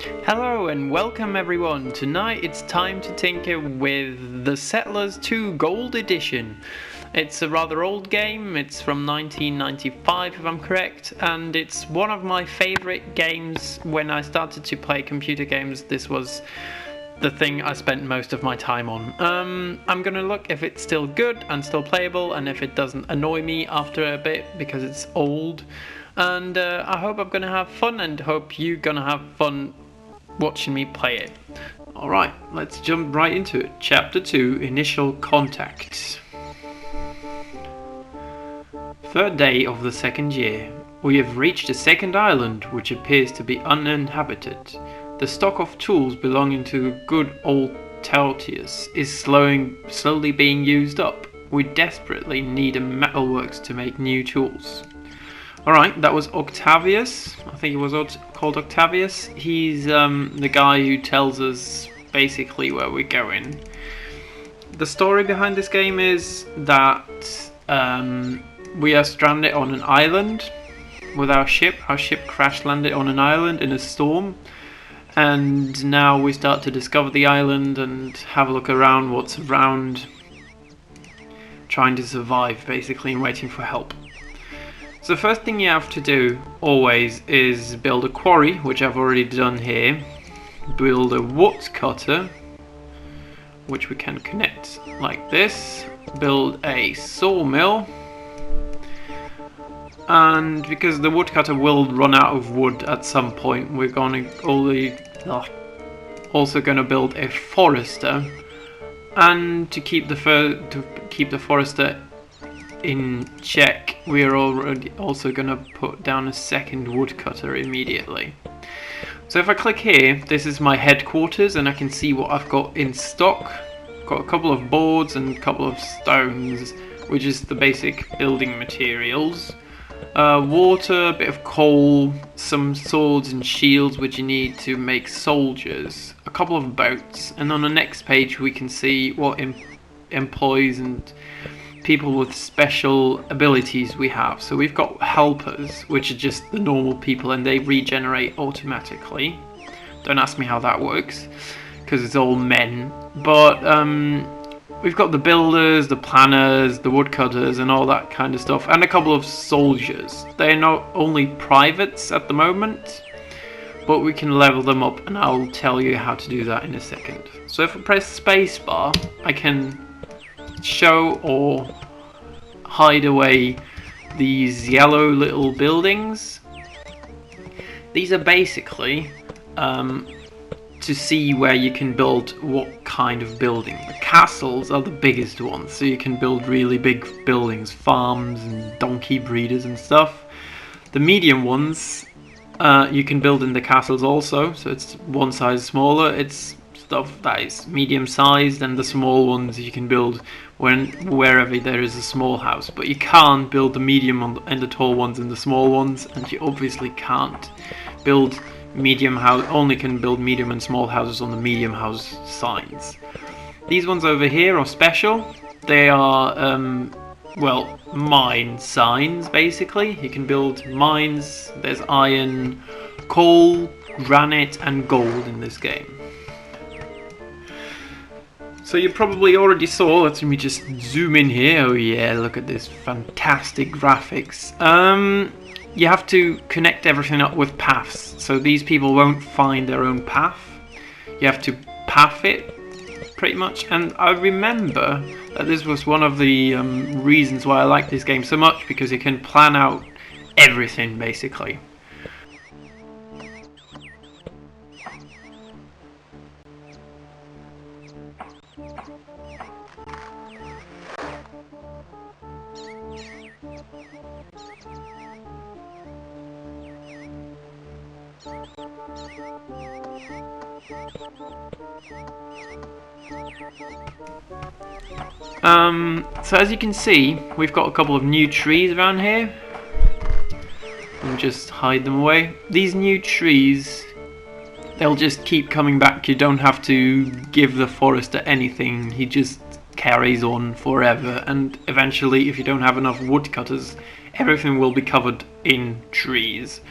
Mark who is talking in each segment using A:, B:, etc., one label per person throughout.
A: Hello and welcome everyone. Tonight it's time to tinker with the Settlers 2 Gold Edition. It's a rather old game, it's from 1995 if I'm correct, and it's one of my favourite games. When I started to play computer games, this was the thing I spent most of my time on. I'm gonna look if it's still good and still playable, and if it doesn't annoy me after a bit because it's old. And I hope I'm gonna have fun, and hope you're gonna have fun watching me play it. Alright, let's jump right into it. Chapter 2, Initial Contact. Third day of the second year. We have reached a second island, which appears to be uninhabited. The stock of tools belonging to good old Tautius is slowly being used up. We desperately need a metalworks to make new tools. Alright, that was Octavius. I think it was called Octavius. He's the guy who tells us basically where we're going. The story behind this game is that we are stranded on an island with our ship. Our ship crash landed on an island in a storm. And now we start to discover the island and have a look around what's around. Trying to survive basically and waiting for help. So the first thing you have to do, always, is build a quarry, which I've already done here. Build a woodcutter, which we can connect like this. Build a sawmill. And because the woodcutter will run out of wood at some point, we're also going to build a forester. And to keep the forester in check, we are also going to put down a second woodcutter immediately. So if I click here, this is my headquarters and I can see what I've got in stock. Got a couple of boards and a couple of stones, which is the basic building materials. Water, a bit of coal, some swords and shields which you need to make soldiers, a couple of boats, and on the next page we can see what employees and people with special abilities we have. So we've got helpers, which are just the normal people and they regenerate automatically. Don't ask me how that works because it's all men. But we've got the builders, the planners, the woodcutters and all that kind of stuff, and a couple of soldiers. They're not only privates at the moment, but we can level them up, and I'll tell you how to do that in a second. So if I press spacebar, I can show or hide away these yellow little buildings. These are basically to see where you can build what kind of building. The castles are the biggest ones, so you can build really big buildings, farms and donkey breeders and stuff. The medium ones you can build in the castles also, so it's one size smaller. It's stuff that is medium sized, and the small ones you can build wherever there is a small house, but you can't build the medium and the tall ones in the small ones, and you obviously can't build only can build medium and small houses on the medium house signs. These ones over here are special. They are well, mine signs basically. You can build mines. There's iron, coal, granite and gold in this game. So you probably already saw, let me just zoom in here. Oh yeah, look at this fantastic graphics. You have to connect everything up with paths, so these people won't find their own path. You have to path it, pretty much. And I remember that this was one of the reasons why I like this game so much, because you can plan out everything basically. So as you can see, we've got a couple of new trees around here. And just hide them away. These new trees, they'll just keep coming back. You don't have to give the forester anything. He just carries on forever, and eventually, if you don't have enough woodcutters, everything will be covered in trees.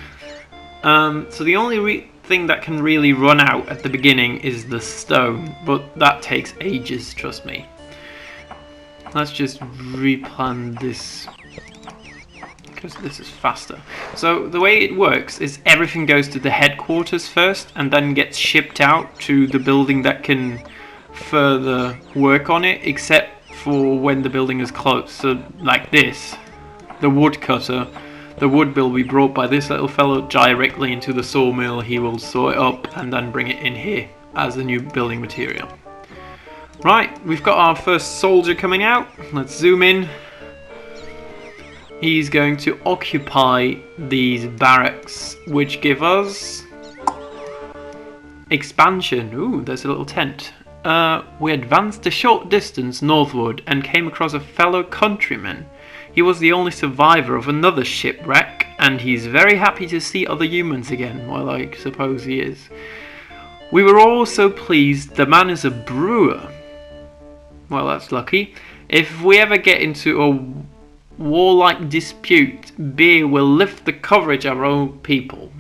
A: So the only thing that can really run out at the beginning is the stone, but that takes ages, trust me. Let's just replan this, because this is faster. So the way it works is everything goes to the headquarters first and then gets shipped out to the building that can further work on it, except for when the building is closed. So like this, the woodcutter, the wood will be brought by this little fellow directly into the sawmill. He will saw it up and then bring it in here as a new building material. Right, we've got our first soldier coming out. Let's zoom in. He's going to occupy these barracks, which give us expansion. Ooh, there's a little tent. We advanced a short distance northward and came across a fellow countryman. He was the only survivor of another shipwreck, and he's very happy to see other humans again. Well, I suppose he is. We were all so pleased. The man is a brewer. Well, that's lucky. If we ever get into a warlike dispute, beer will lift the courage of our own people.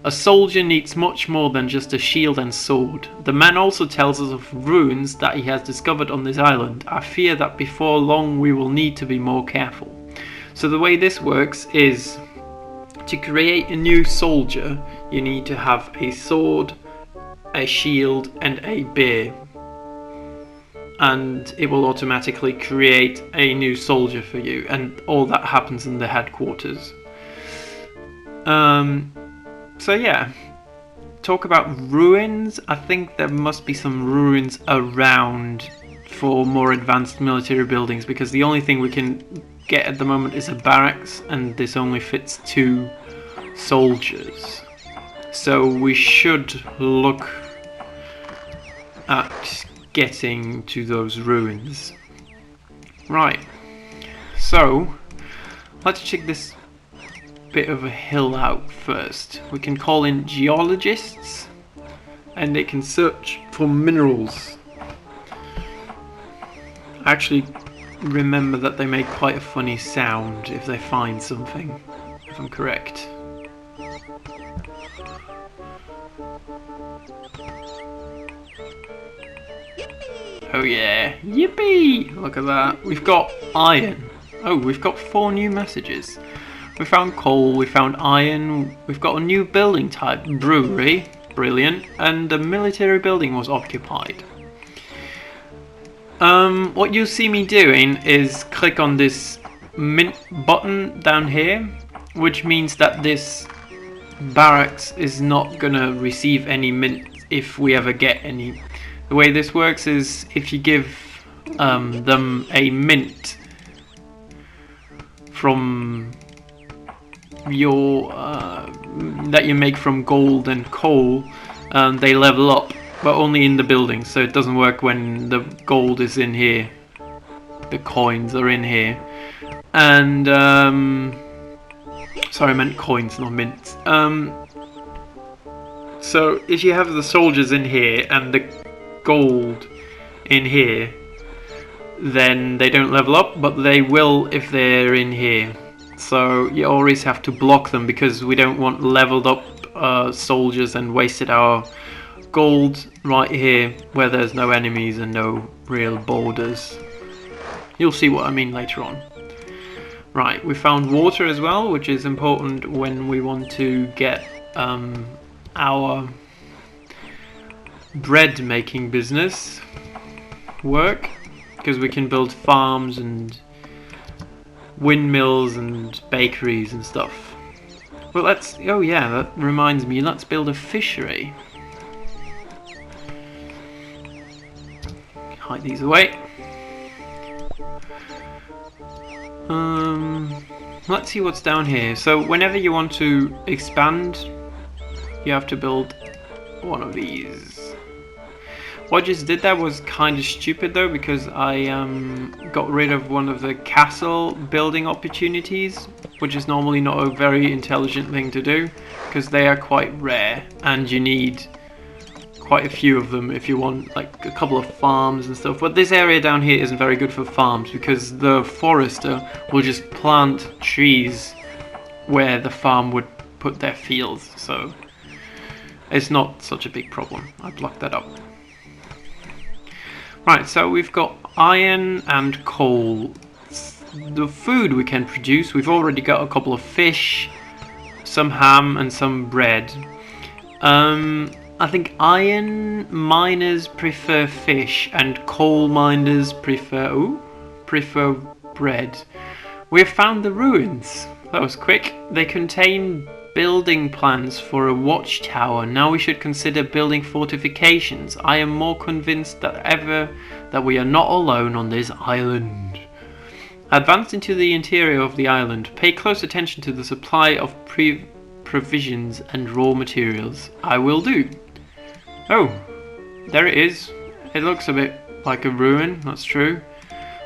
A: A soldier needs much more than just a shield and sword. The man also tells us of ruins that he has discovered on this island. I fear that before long we will need to be more careful. So the way this works is, to create a new soldier, you need to have a sword, a shield and a bear. And it will automatically create a new soldier for you, and all that happens in the headquarters. So yeah, talk about ruins. I think there must be some ruins around for more advanced military buildings, because the only thing we can get at the moment is a barracks, and this only fits 2 soldiers. So we should look at getting to those ruins. Right, so let's check this bit of a hill out first. We can call in geologists and they can search for minerals. I actually remember that they make quite a funny sound if they find something, if I'm correct. Oh yeah, yippee! Look at that. We've got iron. Oh, we've got 4 new messages. We found coal, we found iron, we've got a new building type, brewery, brilliant, and the military building was occupied. What you'll see me doing is click on this mint button down here, which means that this barracks is not gonna receive any mint if we ever get any. The way this works is if you give them a mint from your that you make from gold and coal, they level up, but only in the building. So it doesn't work when the gold is in here, the coins are in here. And sorry, I meant coins, not mints. So if you have the soldiers in here and the gold in here, then they don't level up, but they will if they're in here. So you always have to block them, because we don't want leveled up soldiers and wasted our gold right here where there's no enemies and no real borders. You'll see what I mean later on. Right, we found water as well, which is important when we want to get our bread making business work, because we can build farms and windmills and bakeries and stuff. Well, let's, oh yeah, that reminds me, let's build a fishery. Hide these away. Let's see what's down here. So whenever you want to expand, you have to build one of these. What I just did there was kind of stupid though, because I got rid of one of the castle building opportunities, which is normally not a very intelligent thing to do, because they are quite rare and you need quite a few of them if you want like a couple of farms and stuff. But this area down here isn't very good for farms, because the forester will just plant trees where the farm would put their fields. So It's not such a big problem. I blocked that up. Right, so we've got iron and coal. The food we can produce, we've already got a couple of fish, some ham and some bread. I think iron miners prefer fish and coal miners prefer bread. We have found the ruins. That was quick. They contain building plans for a watchtower. Now we should consider building fortifications. I am more convinced than ever that we are not alone on this island. Advance into the interior of the island. Pay close attention to the supply of provisions and raw materials. I will do. Oh, there it is. It looks a bit like a ruin, that's true.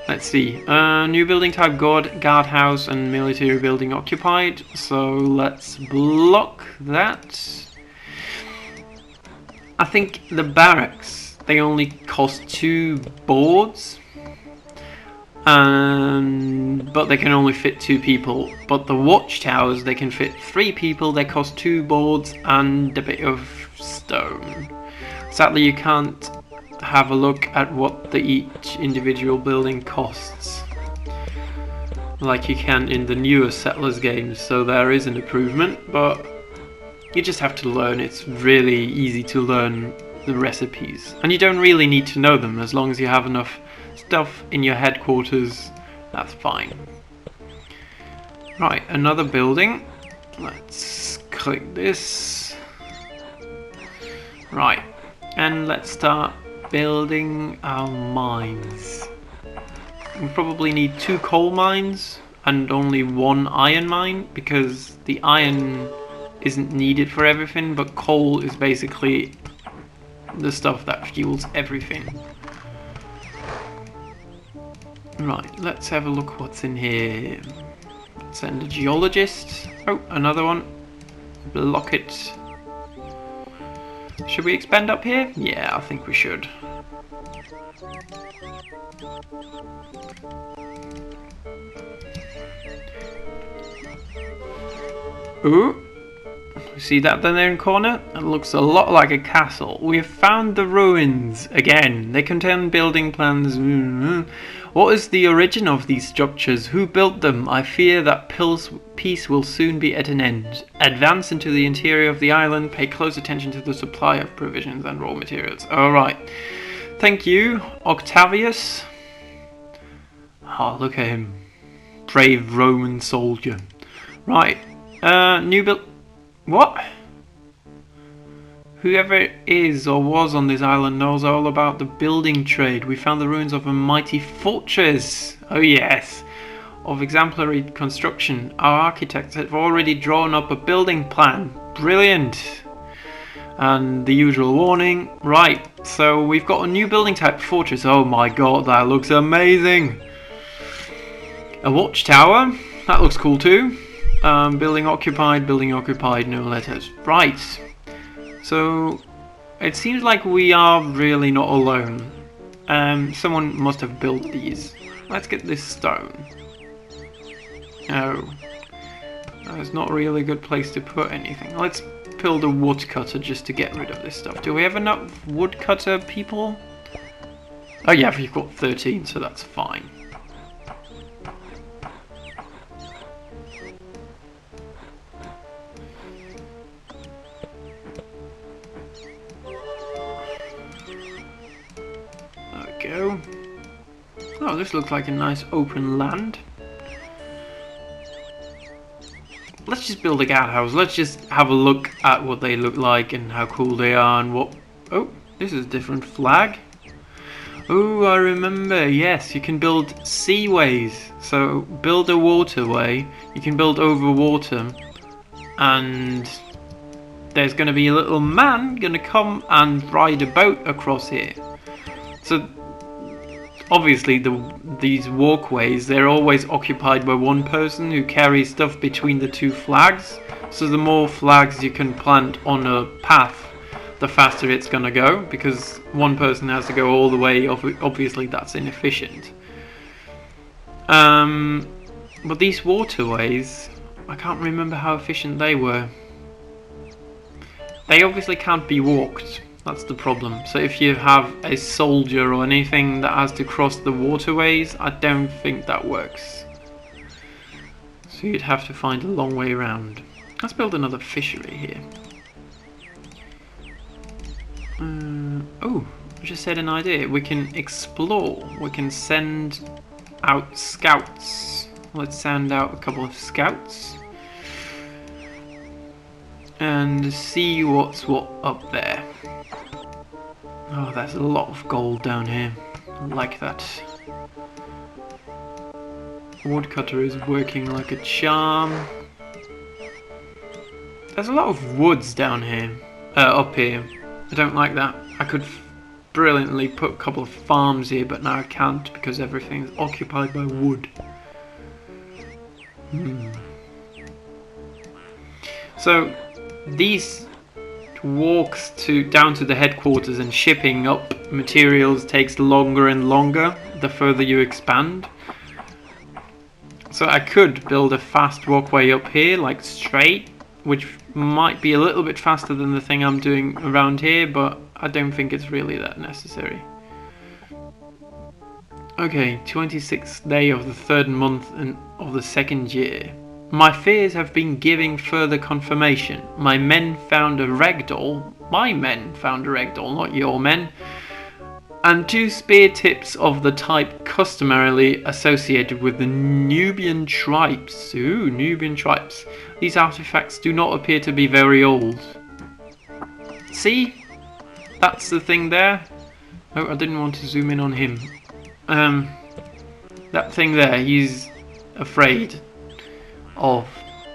A: Let's see. New building type guardhouse and military building occupied. So let's block that. I think the barracks, they only cost 2 boards. But they can only fit 2 people. But the watchtowers, they can fit 3 people. They cost 2 boards and a bit of stone. Sadly, you can't have a look at what each individual building costs, like you can in the newer Settlers games. So there is an improvement, but you just have to learn. It's really easy to learn the recipes, and you don't really need to know them as long as you have enough stuff in your headquarters. That's fine. Right, another building. Let's click this. Right, and let's start building our mines. We probably need 2 coal mines and only 1 iron mine, because the iron isn't needed for everything, but coal is basically the stuff that fuels everything. Right, let's have a look what's in here. Send a geologist. Oh, another one. Block it. Should we expand up here? Yeah, I think we should. Ooh, see that down there in the corner? It looks a lot like a castle. We have found the ruins again. They contain building plans. What is the origin of these structures? Who built them? I fear that peace will soon be at an end. Advance into the interior of the island. Pay close attention to the supply of provisions and raw materials. Alright. Thank you, Octavius. Oh, look at him. Brave Roman soldier. Right. New build... What? Whoever is or was on this island knows all about the building trade. We found the ruins of a mighty fortress. Oh yes. Of exemplary construction. Our architects have already drawn up a building plan. Brilliant. And the usual warning. Right, so we've got a new building type, fortress. Oh my god, that looks amazing. A watchtower. That looks cool too. Building occupied, no letters. Right. So, it seems like we are really not alone. Someone must have built these. Let's get this stone. Oh. That's not really a good place to put anything. Let's build a woodcutter just to get rid of this stuff. Do we have enough woodcutter people? Oh yeah, we've got 13, so that's fine. Go. Oh, this looks like a nice open land. Let's just build a guardhouse. Let's just have a look at what they look like and how cool they are and what... Oh, this is a different flag. Oh, I remember. Yes, you can build seaways. So build a waterway. You can build over water. And there's going to be a little man going to come and ride a boat across here. So obviously these walkways, they're always occupied by one person who carries stuff between the 2 flags. So the more flags you can plant on a path, the faster it's gonna go, because one person has to go all the way. Obviously that's inefficient. But these waterways, I can't remember how efficient they were. they obviously can't be walked. That's the problem. So if you have a soldier or anything that has to cross the waterways, I don't think that works. So you'd have to find a long way around. Let's build another fishery here. Oh, I just had an idea. We can explore. We can send out scouts. Let's send out a couple of scouts and see what's what up there. Oh, there's a lot of gold down here. I like that. Woodcutter is working like a charm. There's a lot of woods down here, up here. I don't like that. I could brilliantly put a couple of farms here, but now I can't because everything's occupied by wood. So these walks down to the headquarters and shipping up materials takes longer and longer the further you expand. So I could build a fast walkway up here, like straight, which might be a little bit faster than the thing I'm doing around here, but I don't think it's really that necessary. Okay, 26th day of the 3rd month of the 2nd year. My fears have been giving further confirmation. My men found a ragdoll. My men found a ragdoll, not your men. And 2 spear tips of the type customarily associated with the Nubian tribes. Ooh, Nubian tribes. These artifacts do not appear to be very old. See? That's the thing there. Oh, I didn't want to zoom in on him. That thing there, he's afraid of.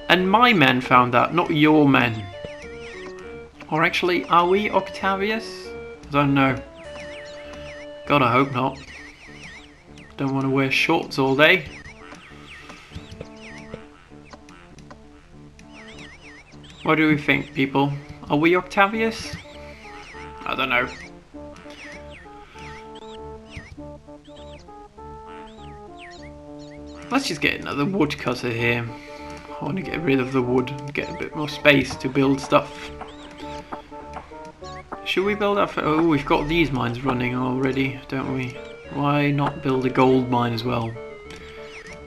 A: And my men found that, not your men. Or actually, are we Octavius? I don't know. God, I hope not. Don't want to wear shorts all day. What do we think, people? Are we Octavius? I don't know. Let's just get another woodcutter here. I want to get rid of the wood and get a bit more space to build stuff. Should we build up? Oh, we've got these mines running already, don't we? Why not build a gold mine as well?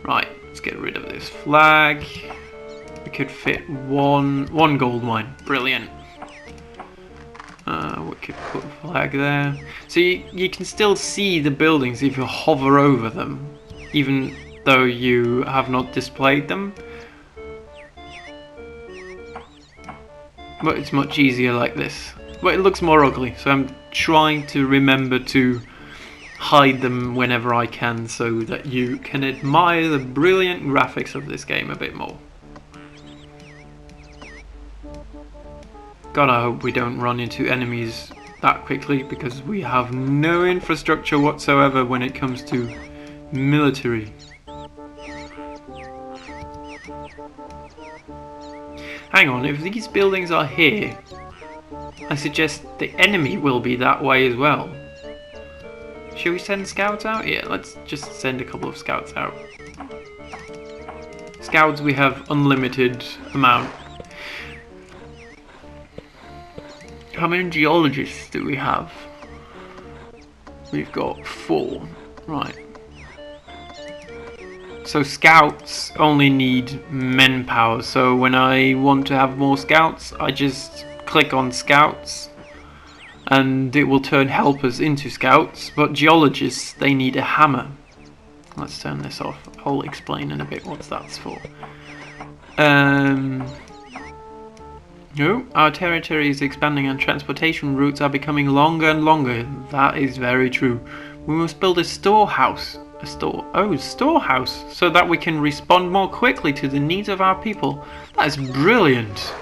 A: Right, let's get rid of this flag. We could fit one gold mine. Brilliant. We could put a flag there. So you can still see the buildings if you hover over them, even though you have not displayed them. But it's much easier like this. But it looks more ugly, so I'm trying to remember to hide them whenever I can so that you can admire the brilliant graphics of this game a bit more. God, I hope we don't run into enemies that quickly, because we have no infrastructure whatsoever when it comes to military. Hang on, if these buildings are here, I suggest the enemy will be that way as well. Should we send scouts out? Yeah, let's just send a couple of scouts out. Scouts, we have unlimited amount. How many geologists do we have? We've got 4. Right. So scouts only need manpower, so when I want to have more scouts, I just click on scouts and it will turn helpers into scouts, but geologists, they need a hammer. Let's turn this off. I'll explain in a bit what that's for. No, our territory is expanding and transportation routes are becoming longer and longer. That is very true. We must build a storehouse. Storehouse, so that we can respond more quickly to the needs of our people. That is brilliant.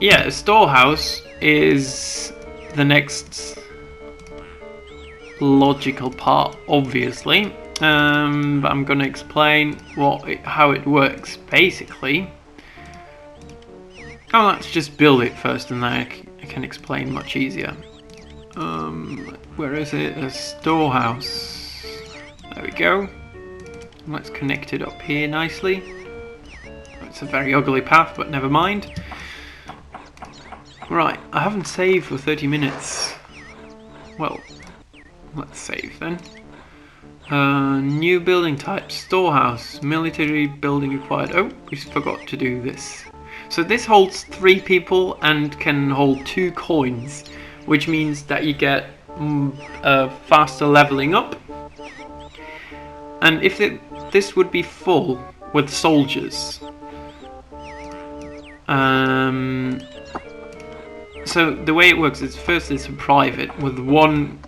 A: Yeah, a storehouse is the next logical part, obviously. But I'm going to explain how it works. Basically, let's just build it first, and then I can explain much easier. Where is it? A storehouse. There we go. Let's connect it up here nicely. It's a very ugly path, but never mind. Right, I haven't saved for 30 minutes. Well, let's save then. New building type, storehouse, military building required. Oh, we forgot to do this. So this holds 3 people and can hold 2 coins, which means that you get faster leveling up. And if this would be full with soldiers. So the way it works is first it's a private with 1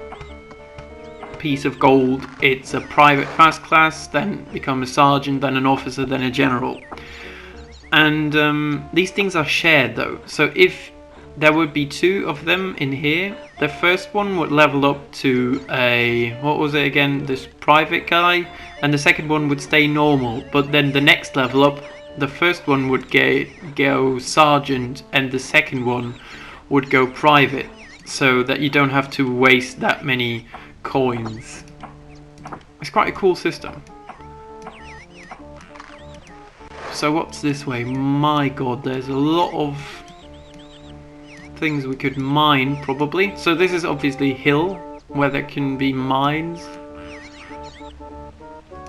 A: piece of gold. It's a private fast class, then become a sergeant, then an officer, then a general. And these things are shared though. So if there would be 2 of them in here, the first one would level up to a, what was it again, this private guy, and the second one would stay normal. But then the next level up, the first one would go sergeant and the second one would go private, so that you don't have to waste that many coins. It's quite a cool system. So what's this way? My god, there's a lot of things we could mine probably. So this is obviously hill where there can be mines.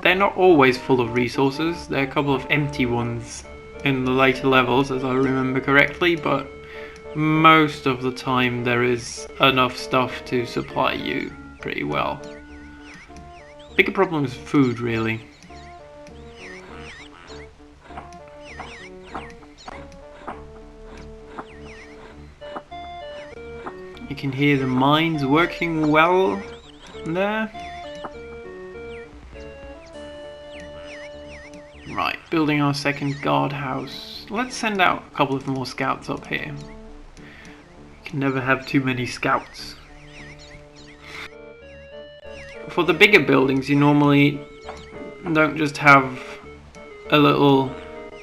A: They're not always full of resources. There are a couple of empty ones in the later levels as I remember correctly, but most of the time there is enough stuff to supply you pretty well. Bigger problem is food really. You can hear the mines working well there. Right, building our second guardhouse. Let's send out a couple of more scouts up here. You can never have too many scouts. For the bigger buildings, you normally don't just have a little...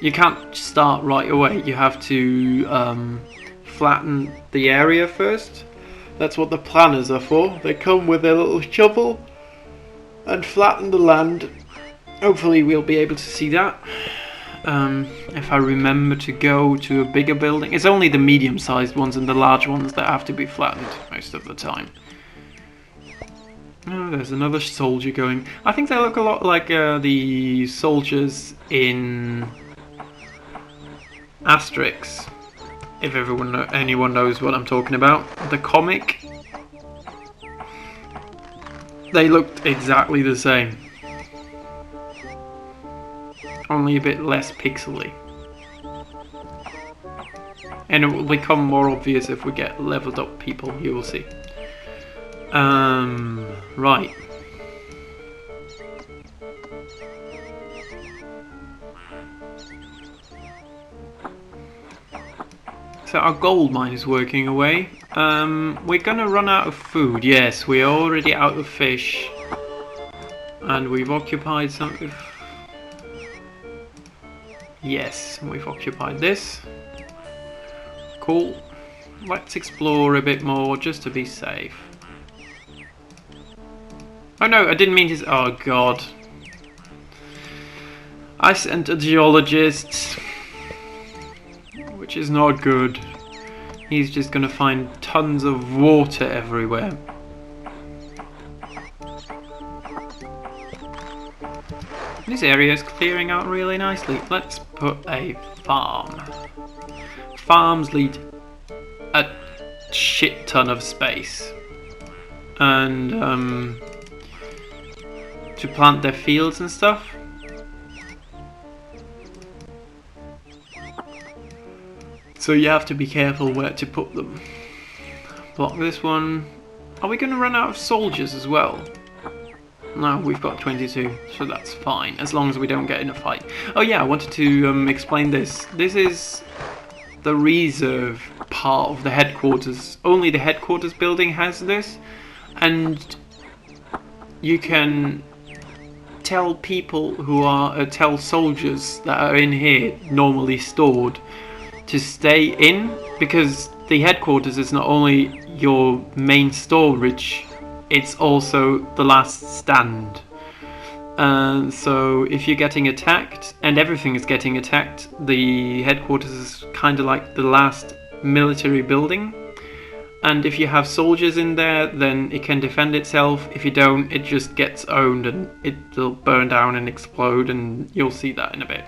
A: You can't start right away. You have to flatten the area first. That's what the planners are for. They come with their little shovel and flatten the land. Hopefully we'll be able to see that. If I remember to go to a bigger building. It's only the medium-sized ones and the large ones that have to be flattened most of the time. Oh, there's another soldier going. I think they look a lot like the soldiers in Asterix. If anyone knows what I'm talking about. The comic. They looked exactly the same. Only a bit less pixely. And it will become more obvious if we get leveled up people, you will see. Right. So our gold mine is working away. We're gonna run out of food. Yes, we're already out of fish. And we've occupied some... Yes, we've occupied this. Cool. Let's explore a bit more just to be safe. Oh no, I didn't mean to... Oh god. I sent a geologist. Which is not good. He's just gonna find tons of water everywhere. This area is clearing out really nicely. Let's put a farm. Farms need a shit ton of space. And to plant their fields and stuff. So you have to be careful where to put them. Block this one. Are we going to run out of soldiers as well? No, we've got 22, so that's fine, as long as we don't get in a fight. Oh yeah, I wanted to explain this. This is the reserve part of the headquarters. Only the headquarters building has this, and you can tell people who are, tell soldiers that are in here, normally stored, to stay in, because the headquarters is not only your main storage, it's also the last stand. So if you're getting attacked, and everything is getting attacked, the headquarters is kind of like the last military building. And if you have soldiers in there, then it can defend itself. If you don't, it just gets owned and it'll burn down and explode, and you'll see that in a bit.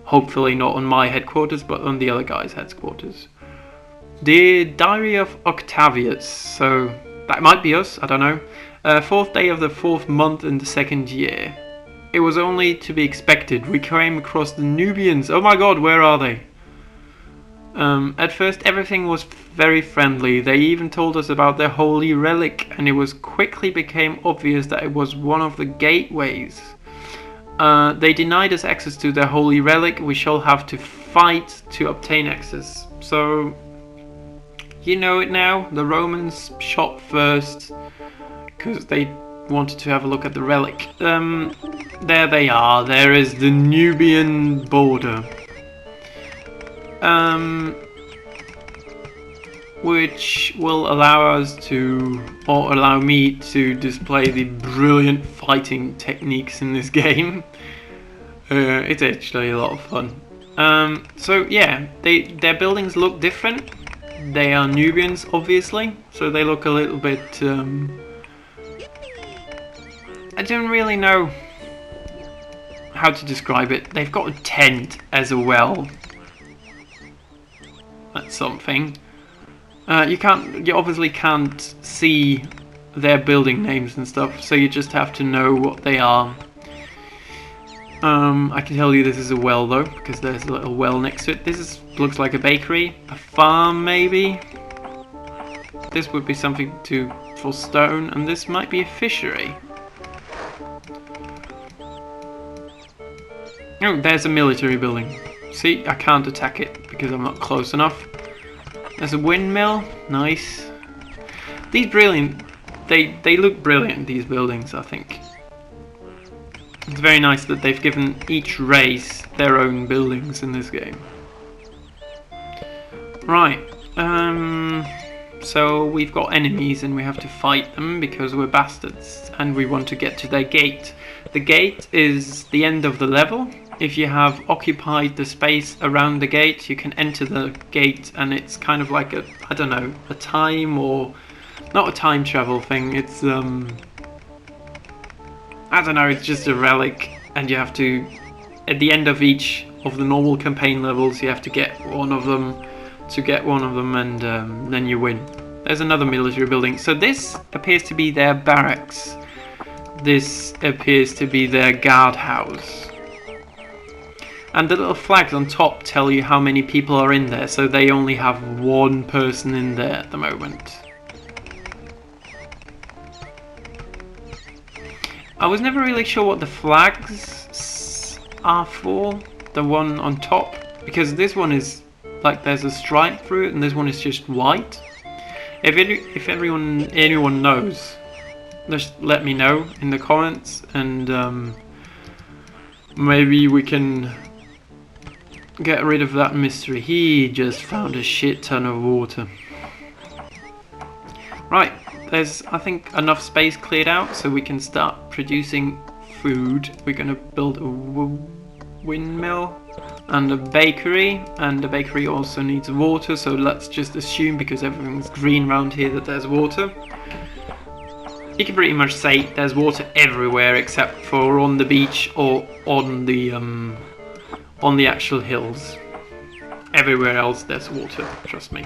A: Hopefully not on my headquarters, but on the other guy's headquarters. The Diary of Octavius. So that might be us, I don't know. 4th day of the 4th month in the 2nd year. It was only to be expected. We came across the Nubians. Oh my god, where are they? At first everything was very friendly. They even told us about their holy relic, and it was quickly became obvious that it was one of the gateways. They denied us access to their holy relic. We shall have to fight to obtain access. So, you know it now. The Romans shot first because they wanted to have a look at the relic. There they are. There is the Nubian border. Which will allow us to, or allow me to display the brilliant fighting techniques in this game. It's actually a lot of fun. So yeah, their buildings look different. They are Nubians, obviously, so they look a little bit. I don't really know how to describe it. They've got a tent as well. That's something. You obviously can't see their building names and stuff, so you just have to know what they are. I can tell you this is a well though, because there's a little well next to it. Looks like a bakery, a farm maybe. This would be something for stone, and this might be a fishery. Oh, there's a military building. See, I can't attack it because I'm not close enough. There's a windmill, nice. These they look brilliant, these buildings, I think. It's very nice that they've given each race their own buildings in this game. Right, so we've got enemies and we have to fight them because we're bastards and we want to get to their gate. The gate is the end of the level. If you have occupied the space around the gate, you can enter the gate, and it's kind of like I don't know, a time, or not a time travel thing, it's I don't know, it's just a relic, and you have to, at the end of each of the normal campaign levels, you have to get one of them, and then you win. There's another military building. So this appears to be their barracks. This appears to be their guardhouse. And the little flags on top tell you how many people are in there, so they only have one person in there at the moment. I was never really sure what the flags are for, the one on top, because this one is like there's a stripe through it and this one is just white. If anyone knows, just let me know in the comments, and maybe we can get rid of that mystery. He just found a shit ton of water. Right, there's I think enough space cleared out so we can start producing food. We're gonna build a windmill and a bakery, and the bakery also needs water, so let's just assume, because everything's green around here, that there's water. You can pretty much say there's water everywhere except for on the beach or on the actual hills. Everywhere else there's water, trust me.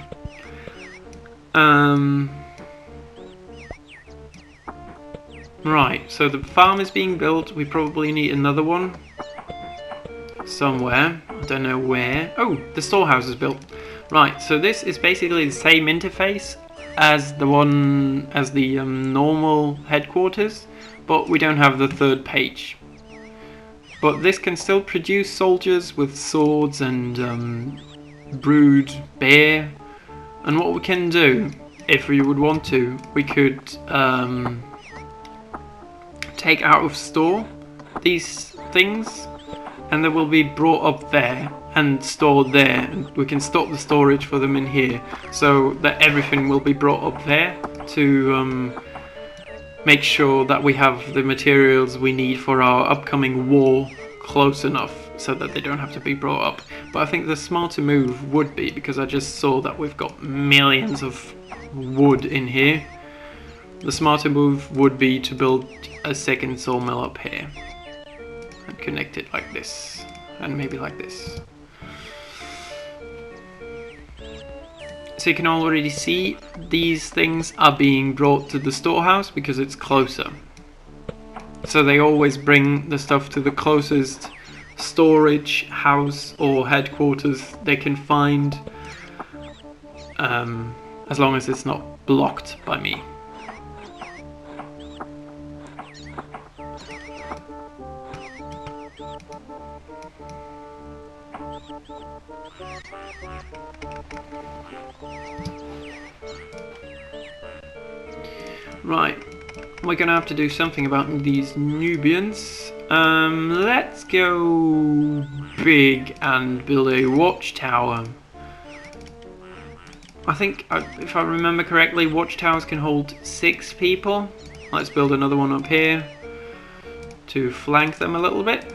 A: Right, so the farm is being built. We probably need another one somewhere. I don't know where. Oh, the storehouse is built. Right, so this is basically the same interface as the normal headquarters, but we don't have the third page. But this can still produce soldiers with swords and brewed beer. And what we can do, if we would want to, we could take out of store these things, and they will be brought up there and stored there, and we can stop the storage for them in here, so that everything will be brought up there to make sure that we have the materials we need for our upcoming war close enough. so that they don't have to be brought up. But I think the smarter move would be, because I just saw that we've got millions of wood in here, the smarter move would be to build a second sawmill up here and connect it like this, and maybe like this. So you can already see these things are being brought to the storehouse because it's closer. So they always bring the stuff to the closest storage house or headquarters they can find, as long as it's not blocked by me. Right, we're gonna have to do something about these Nubians. Let's go big and build a watchtower. I think, if I remember correctly, watchtowers can hold 6 people. Let's build another one up here to flank them a little bit.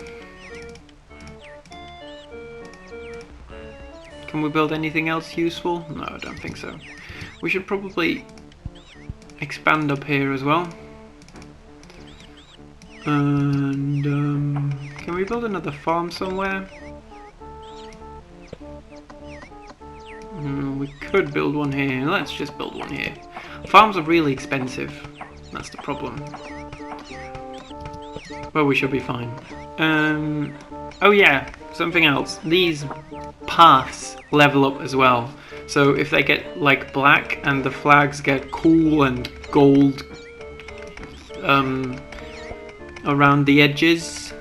A: Can we build anything else useful? No, I don't think so. We should probably expand up here as well. And can we build another farm somewhere? We could build one here. Let's just build one here. Farms are really expensive. That's the problem. Well, we should be fine. Oh yeah, something else. These paths level up as well. So if they get like black and the flags get cool and gold around the edges,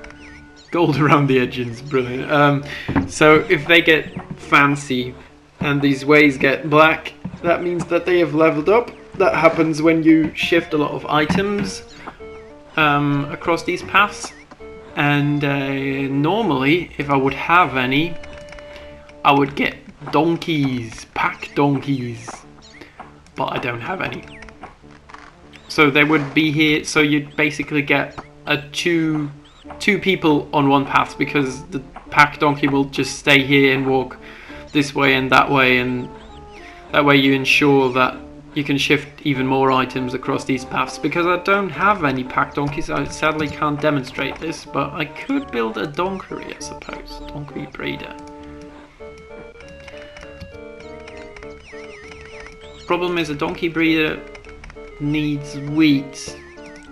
A: gold around the edges, brilliant. So if they get fancy and these ways get black, that means that they have leveled up. That happens when you shift a lot of items across these paths. And normally, if I would have any, I would get donkeys, pack donkeys, but I don't have any. So they would be here, so you'd basically get a two people on one path, because the pack donkey will just stay here and walk this way and that way, and that way you ensure that you can shift even more items across these paths. Because I don't have any pack donkeys, I sadly can't demonstrate this, but I could build a donkery, I suppose. Donkey breeder. Problem is, a donkey breeder needs wheat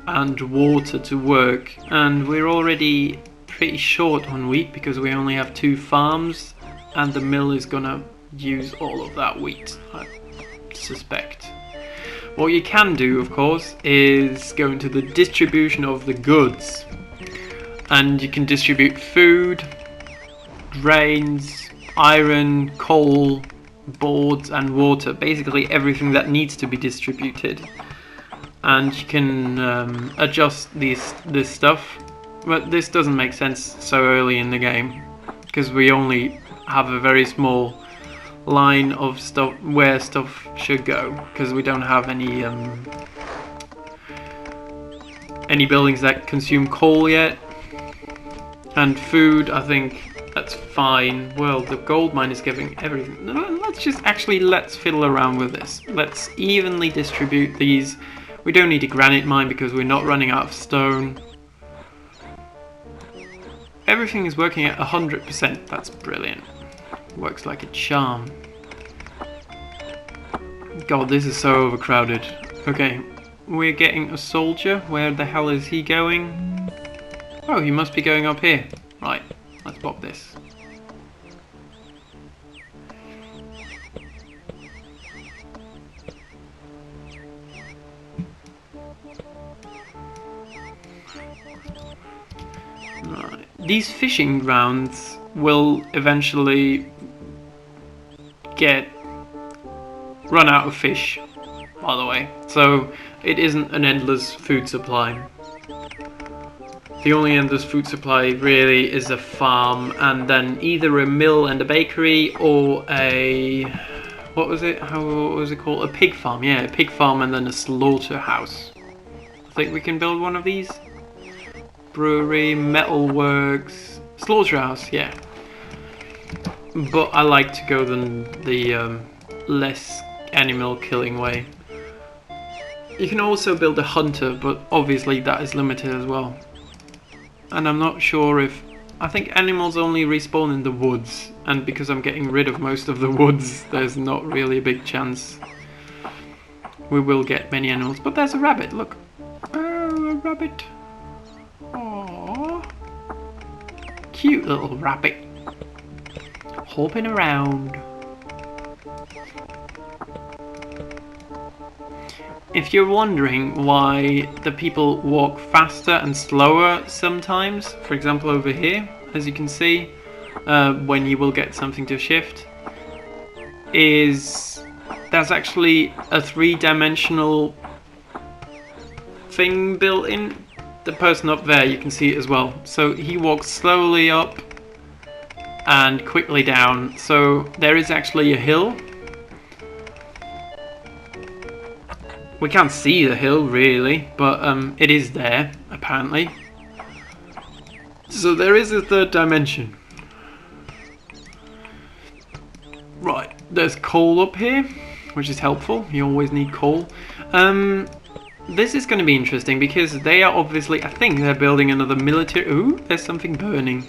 A: and water to work, and we're already pretty short on wheat because we only have 2 farms, and the mill is gonna use all of that wheat, I suspect. What you can do, of course, is go into the distribution of the goods, and you can distribute food, grains, iron, coal, boards and water, basically everything that needs to be distributed. And you can adjust this stuff, but this doesn't make sense so early in the game because we only have a very small line of stuff where stuff should go, because we don't have any buildings that consume coal yet. And food, I think that's fine. Well, the gold mine is giving everything. Let's fiddle around with this. Let's evenly distribute these. We don't need a granite mine because we're not running out of stone. Everything is working at 100%. That's brilliant. Works like a charm. God, this is so overcrowded. Okay, we're getting a soldier. Where the hell is he going? Oh, he must be going up here. Right, let's pop this. Right. These fishing grounds will eventually run out of fish, by the way. So it isn't an endless food supply. The only endless food supply really is a farm, and then either a mill and a bakery, or a... what was it called? A pig farm, yeah, a pig farm, and then a slaughterhouse. I think we can build one of these. Brewery, metalworks, Slaughterhouse, yeah. But I like to go the less animal killing way. You can also build a hunter, but obviously that is limited as well. And I'm not sure if... I think animals only respawn in the woods, and because I'm getting rid of most of the woods, there's not really a big chance we will get many animals. But there's a rabbit, look. Oh, a rabbit. Aww. Cute little rabbit. Hopping around. If you're wondering why the people walk faster and slower sometimes, for example over here, as you can see, when you will get something to shift, is there's actually a 3-dimensional thing built in. The person up there, you can see it as well. So he walks slowly up and quickly down. So there is actually a hill. We can't see the hill really, but it is there apparently. So there is a 3rd dimension. Right, there's coal up here, which is helpful. You always need coal. This is going to be interesting because they are obviously, I think they're building another military... Ooh, there's something burning.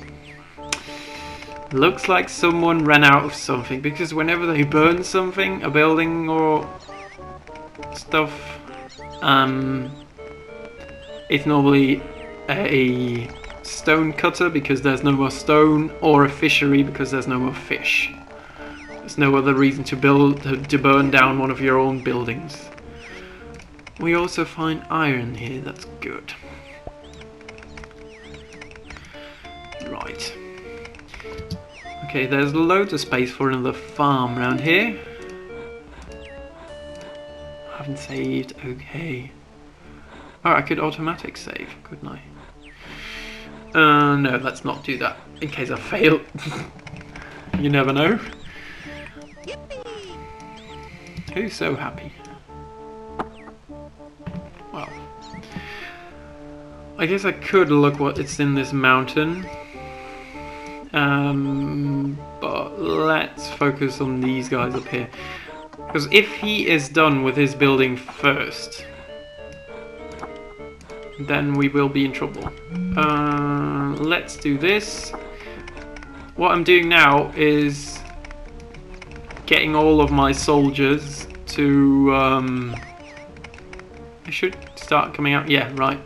A: Looks like someone ran out of something, because whenever they burn something, a building or stuff, it's normally a stone cutter because there's no more stone, or a fishery because there's no more fish. There's no other reason to burn down one of your own buildings. We also find iron here, that's good. Right. Okay, there's loads of space for another farm around here. I haven't saved, okay. Oh, I could automatic save, couldn't I? No, let's not do that, in case I fail. You never know. Who's so happy? Well, I guess I could look what it's in this mountain. But let's focus on these guys up here. Because if he is done with his building first, then we will be in trouble. Let's do this. What I'm doing now is getting all of my soldiers to... I should start coming out. Yeah, right.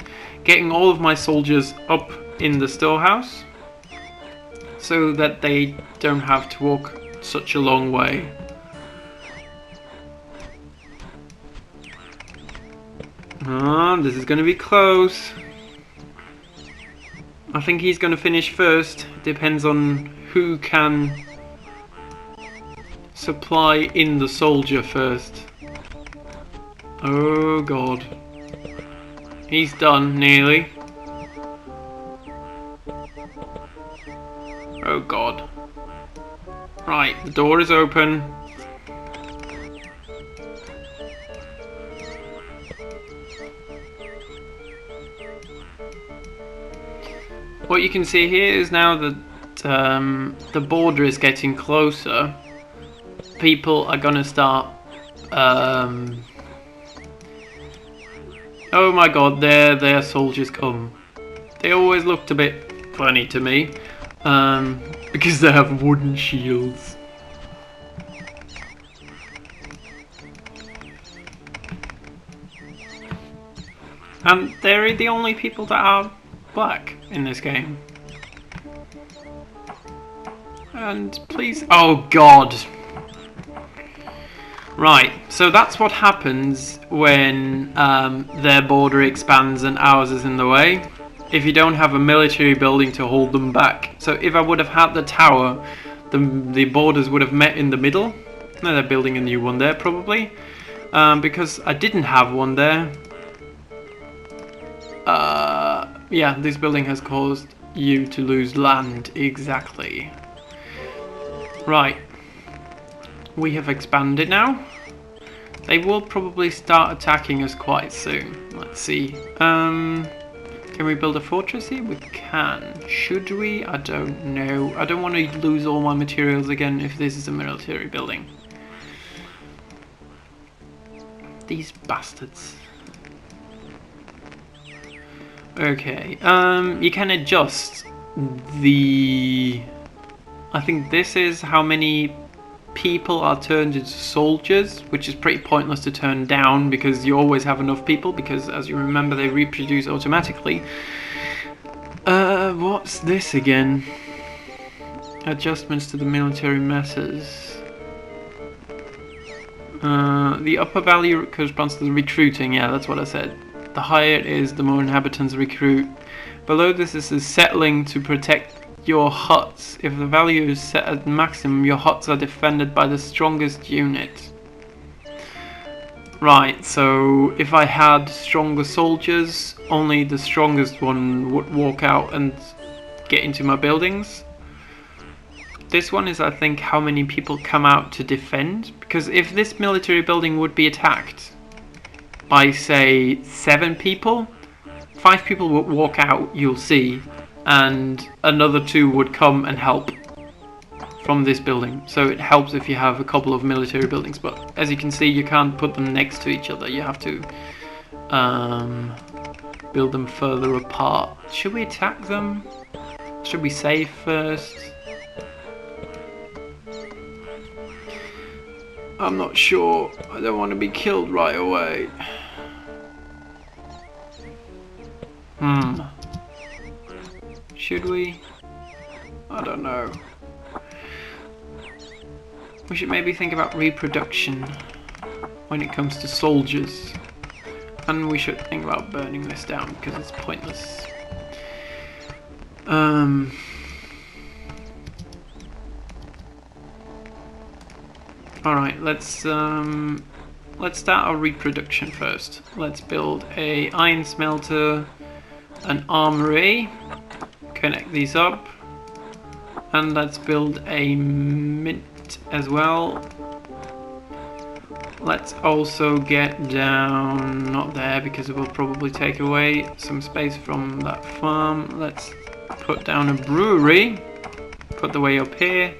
A: Getting all of my soldiers up in the storehouse, so that they don't have to walk such a long way. This is going to be close. I think he's going to finish first. Depends on who can supply in the soldier first. Oh god. He's done, nearly. Oh god. Right, the door is open. What you can see here is now that the border is getting closer, people are gonna start... oh my god, their soldiers come. They always looked a bit funny to me. Because they have wooden shields. And they're the only people that are black in this game. And please... oh god! Right, so that's what happens when their border expands and ours is in the way. If you don't have a military building to hold them back. So if I would have had the tower, the borders would have met in the middle. No, they're building a new one there probably. Because I didn't have one there. Yeah, this building has caused you to lose land. Exactly. Right. We have expanded now. They will probably start attacking us quite soon. Let's see. Can we build a fortress here? We can. Should we? I don't know. I don't want to lose all my materials again if this is a military building. These bastards. Okay, you can adjust the... I think this is how many people are turned into soldiers, which is pretty pointless to turn down because you always have enough people, because as you remember they reproduce automatically. What's this again? Adjustments to the military masses. The upper value corresponds to the recruiting, yeah, that's what I said. The higher it is, the more inhabitants recruit. Below this is the settling to protect your huts. If the value is set at maximum, your huts are defended by the strongest unit. Right, so if I had stronger soldiers, only the strongest one would walk out and get into my buildings. This one is, I think, how many people come out to defend. Because if this military building would be attacked by, say, 7 people, 5 people would walk out, you'll see, and another 2 would come and help from this building. So it helps if you have a couple of military buildings, but as you can see, you can't put them next to each other. You have to build them further apart. Should we attack them? Should we save first? I'm not sure. I don't want to be killed right away. Should we? I don't know. We should maybe think about reproduction when it comes to soldiers. And we should think about burning this down because it's pointless. Alright, let's start our reproduction first. Let's build a iron smelter, an armory, connect these up, and let's build a mint as well. Let's also get down, not there because it will probably take away some space from that farm. Let's put down a brewery, put the way up here.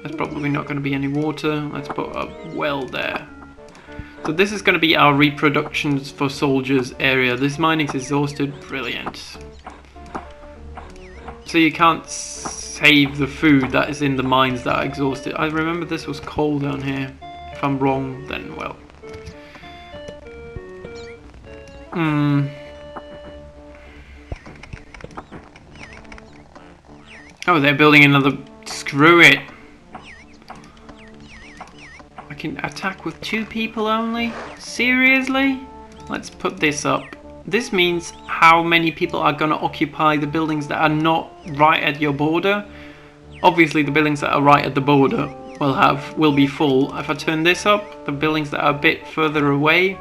A: There's probably not going to be any water. Let's put a well there. So this is going to be our reproductions for soldiers area. This mining's exhausted. Brilliant. So you can't save the food that is in the mines that are exhausted. I remember this was coal down here. If I'm wrong, then well. Oh, they're building another... Screw it. I can attack with 2 people only? Seriously? Let's put this up. This means how many people are going to occupy the buildings that are not right at your border. Obviously the buildings that are right at the border will be full. If I turn this up, the buildings that are a bit further away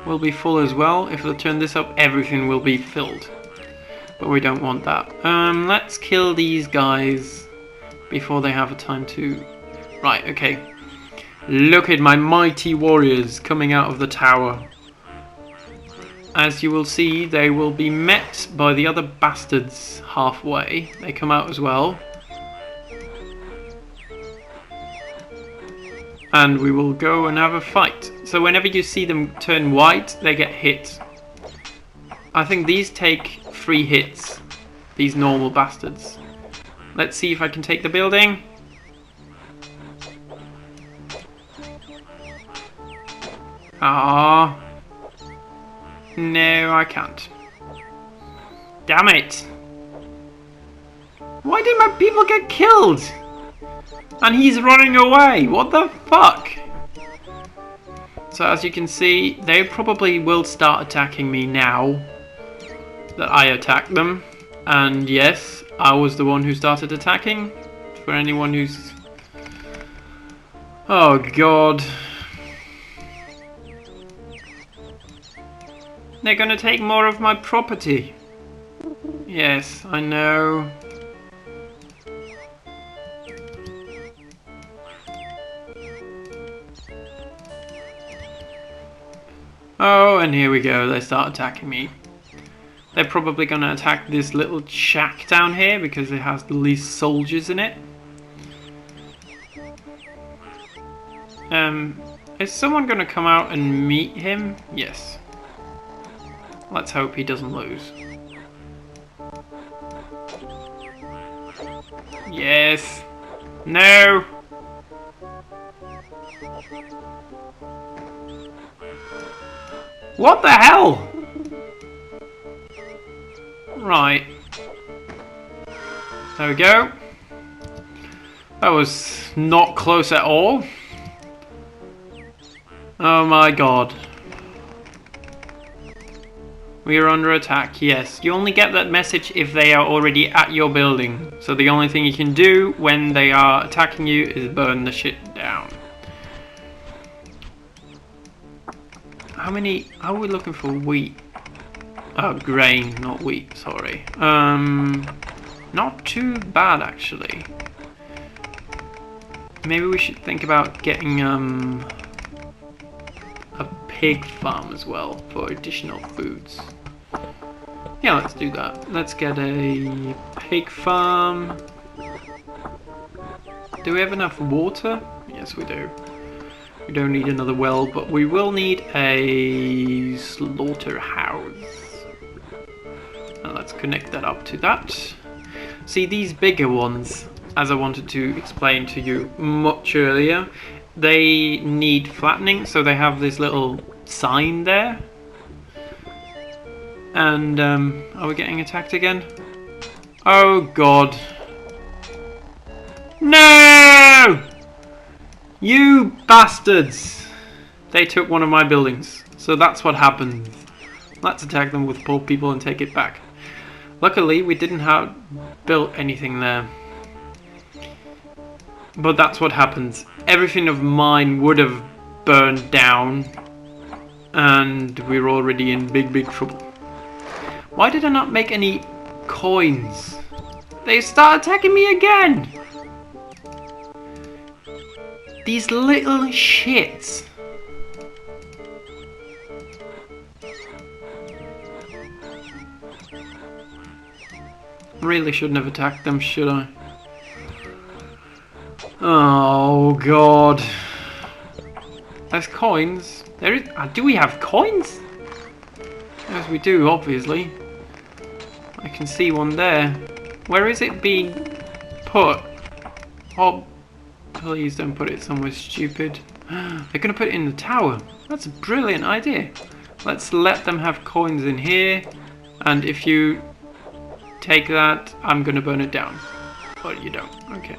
A: will be full as well. If I turn this up, everything will be filled. But we don't want that. Let's kill these guys before they have a time to... Right, okay. Look at my mighty warriors coming out of the tower. As you will see, they will be met by the other bastards halfway. They come out as well. And we will go and have a fight. So whenever you see them turn white, they get hit. I think these take 3 hits. These normal bastards. Let's see if I can take the building. Ah. No, I can't. Damn it! Why did my people get killed? And he's running away! What the fuck? So as you can see, they probably will start attacking me now that I attacked them. And yes, I was the one who started attacking. For anyone who's... Oh god. They're gonna take more of my property. Yes, I know. Oh, and here we go. They start attacking me. They're probably going to attack this little shack down here because it has the least soldiers in it. Is someone going to come out and meet him? Yes. Let's hope he doesn't lose. Yes. No. What the hell? Right. There we go. That was not close at all. Oh my god. We are under attack, yes. You only get that message if they are already at your building. So the only thing you can do when they are attacking you is burn the shit down. How many... Are we looking for wheat? Oh, grain, not wheat, sorry. Not too bad, actually. Maybe we should think about getting, a pig farm as well for additional foods. Yeah, let's do that. Let's get a pig farm. Do we have enough water? Yes, we do. We don't need another well, but we will need a slaughterhouse. And let's connect that up to that. See, these bigger ones, as I wanted to explain to you much earlier, they need flattening, so they have this little sign there. And, are we getting attacked again? Oh god. No! You bastards! They took one of my buildings, so that's what happened. Let's attack them with poor people and take it back. Luckily, we didn't have built anything there. But that's what happens. Everything of mine would have burned down, and we're already in big trouble. Why did I not make any coins? They start attacking me again! These little shits. Really shouldn't have attacked them, should I? Oh god. There's coins. There is. Do we have coins? Yes, we do, obviously. I can see one there. Where is it being put? Oh, please don't put it somewhere stupid. They're gonna put it in the tower. That's a brilliant idea. Let's let them have coins in here. And if you take that, I'm gonna burn it down. But you don't. Okay.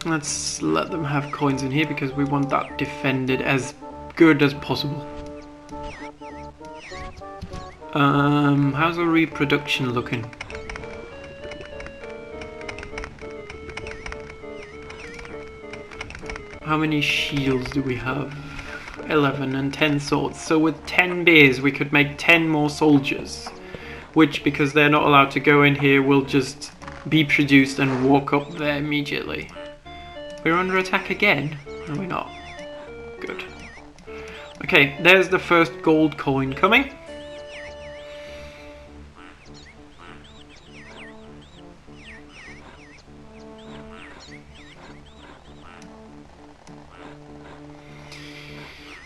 A: Let's let them have coins in here because we want that defended as good as possible. How's our reproduction looking? How many shields do we have? 11 and 10 swords. So with 10 beers we could make 10 more soldiers. Which, because they're not allowed to go in here, will just be produced and walk up there immediately. We're under attack again? No, we're not. Good. Okay, there's the first gold coin coming.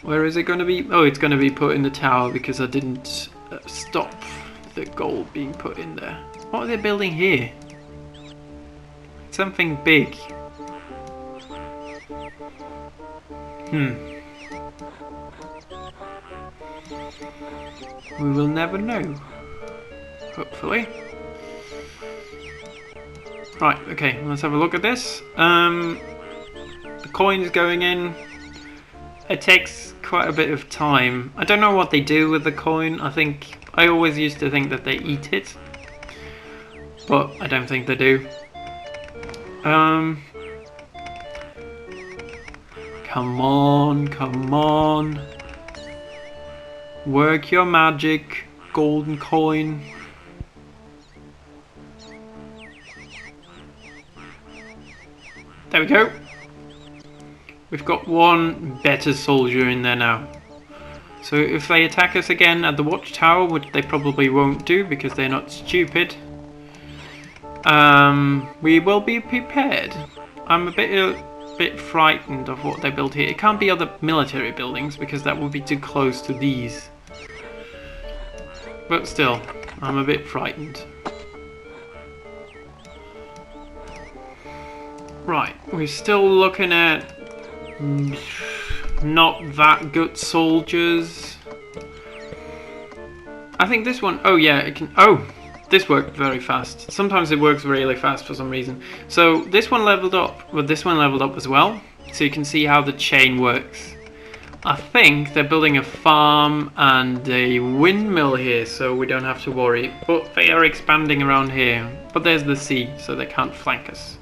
A: Where is it going to be? Oh, it's going to be put in the tower because I didn't stop the gold being put in there. What are they building here? Something big. We will never know. Hopefully. Right, okay, let's have a look at this. The coin's going in. It takes quite a bit of time. I don't know what they do with the coin. I always used to think that they eat it. But I don't think they do. Come on, come on. Work your magic, golden coin. There we go. We've got one better soldier in there now. So if they attack us again at the watchtower, which they probably won't do because they're not stupid, we will be prepared. I'm a bit frightened of what they built here. It can't be other military buildings because that would be too close to these. But still, I'm a bit frightened. Right, we're still looking at not that good soldiers. I think this one, oh yeah, it can, oh, this worked very fast. Sometimes it works really fast for some reason. So this one leveled up, but this one leveled up as well. So you can see how the chain works. I think they're building a farm and a windmill here, so we don't have to worry. But they are expanding around here. But there's the sea, so they can't flank us.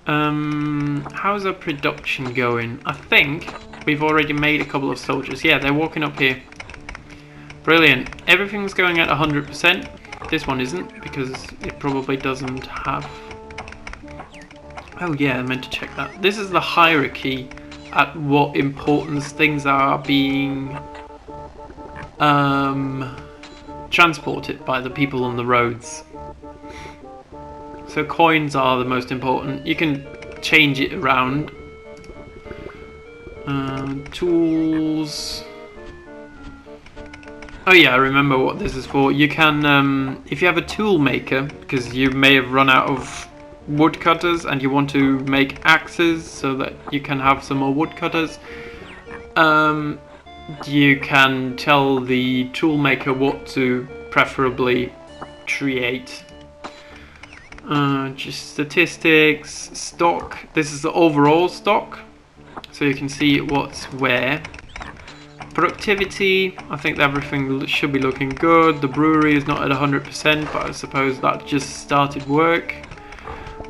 A: How's our production going? I think we've already made a couple of soldiers. Yeah, they're walking up here. Brilliant. Everything's going at 100%. This one isn't, because it probably doesn't have... Oh yeah, I meant to check that. This is the hierarchy at what importance things are being transported by the people on the roads. So coins are the most important. You can change it around. Tools. Oh yeah, I remember what this is for. You can, if you have a tool maker, because you may have run out of woodcutters and you want to make axes so that you can have some more woodcutters, you can tell the tool maker what to preferably create. Just statistics, stock. This is the overall stock, so you can see what's where. Productivity, I think everything should be looking good. The brewery is not at 100%, but I suppose that just started work.